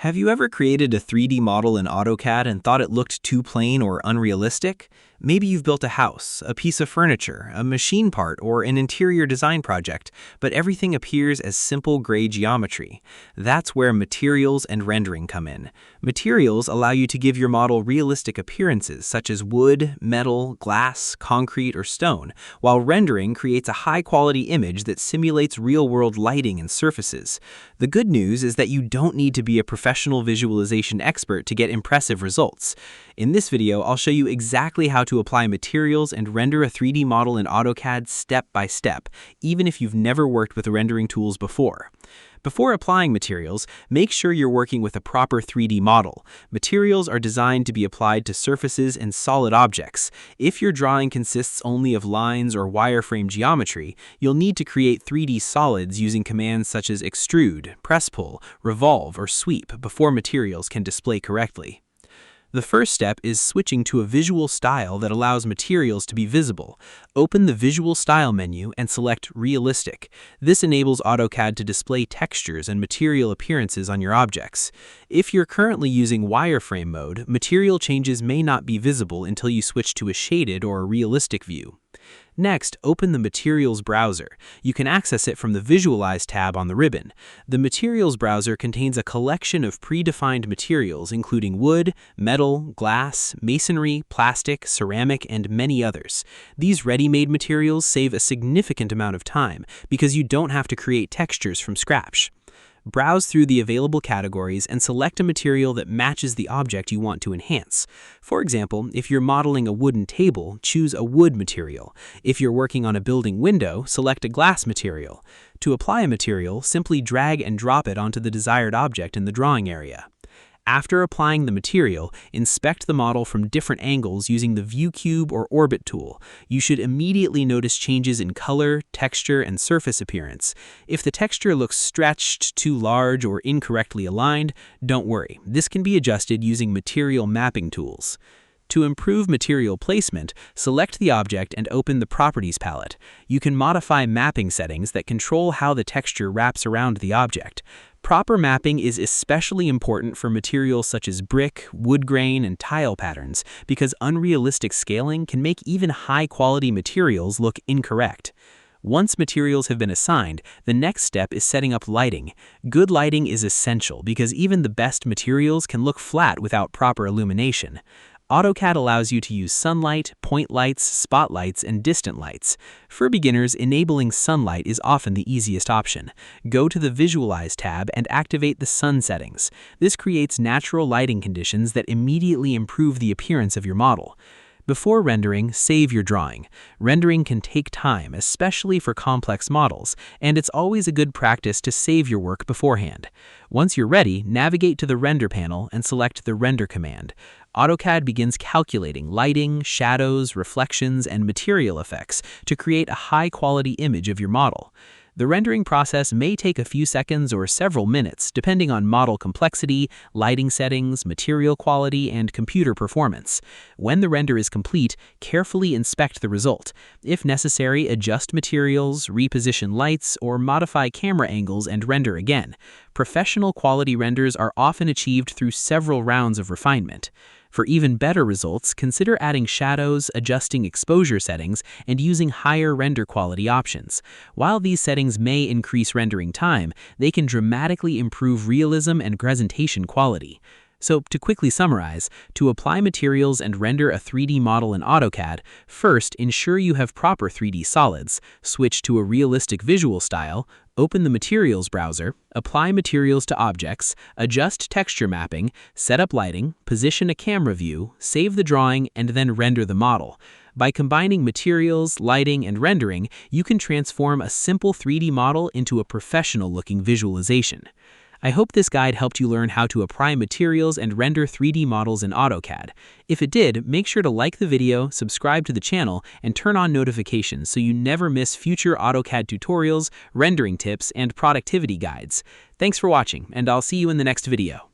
Have you ever created a 3D model in AutoCAD and thought it looked too plain or unrealistic? Maybe you've built a house, a piece of furniture, a machine part, or an interior design project, but everything appears as simple gray geometry. That's where materials and rendering come in. Materials allow you to give your model realistic appearances such as wood, metal, glass, concrete, or stone, while rendering creates a high-quality image that simulates real-world lighting and surfaces. The good news is that you don't need to be a professional visualization expert to get impressive results. In this video, I'll show you exactly how to apply materials and render a 3D model in AutoCAD step by step, even if you've never worked with rendering tools before. Before applying materials, make sure you're working with a proper 3D model. Materials are designed to be applied to surfaces and solid objects. If your drawing consists only of lines or wireframe geometry, you'll need to create 3D solids using commands such as extrude, press pull, revolve, or sweep before materials can display correctly. The first step is switching to a visual style that allows materials to be visible. Open the Visual Style menu and select Realistic. This enables AutoCAD to display textures and material appearances on your objects. If you're currently using wireframe mode, material changes may not be visible until you switch to a shaded or a realistic view. Next, open the Materials browser. You can access it from the Visualize tab on the ribbon. The Materials browser contains a collection of predefined materials including wood, metal, glass, masonry, plastic, ceramic, and many others. These ready-made materials save a significant amount of time because you don't have to create textures from scratch. Browse through the available categories and select a material that matches the object you want to enhance. For example, if you're modeling a wooden table, choose a wood material. If you're working on a building window, select a glass material. To apply a material, simply drag and drop it onto the desired object in the drawing area. After applying the material, inspect the model from different angles using the View Cube or Orbit tool. You should immediately notice changes in color, texture, and surface appearance. If the texture looks stretched, too large, or incorrectly aligned, don't worry. This can be adjusted using material mapping tools. To improve material placement, select the object and open the Properties palette. You can modify mapping settings that control how the texture wraps around the object. Proper mapping is especially important for materials such as brick, wood grain, and tile patterns because unrealistic scaling can make even high-quality materials look incorrect. Once materials have been assigned, the next step is setting up lighting. Good lighting is essential because even the best materials can look flat without proper illumination. AutoCAD allows you to use sunlight, point lights, spotlights, and distant lights. For beginners, enabling sunlight is often the easiest option. Go to the Visualize tab and activate the sun settings. This creates natural lighting conditions that immediately improve the appearance of your model. Before rendering, save your drawing. Rendering can take time, especially for complex models, and it's always a good practice to save your work beforehand. Once you're ready, navigate to the Render panel and select the Render command. AutoCAD begins calculating lighting, shadows, reflections, and material effects to create a high-quality image of your model. The rendering process may take a few seconds or several minutes, depending on model complexity, lighting settings, material quality, and computer performance. When the render is complete, carefully inspect the result. If necessary, adjust materials, reposition lights, or modify camera angles and render again. Professional quality renders are often achieved through several rounds of refinement. For even better results, consider adding shadows, adjusting exposure settings, and using higher render quality options. While these settings may increase rendering time, they can dramatically improve realism and presentation quality. So, to quickly summarize, to apply materials and render a 3D model in AutoCAD, first ensure you have proper 3D solids, switch to a realistic visual style, open the Materials browser, apply materials to objects, adjust texture mapping, set up lighting, position a camera view, save the drawing, and then render the model. By combining materials, lighting, and rendering, you can transform a simple 3D model into a professional-looking visualization. I hope this guide helped you learn how to apply materials and render 3D models in AutoCAD. If it did, make sure to like the video, subscribe to the channel, and turn on notifications so you never miss future AutoCAD tutorials, rendering tips, and productivity guides. Thanks for watching, and I'll see you in the next video.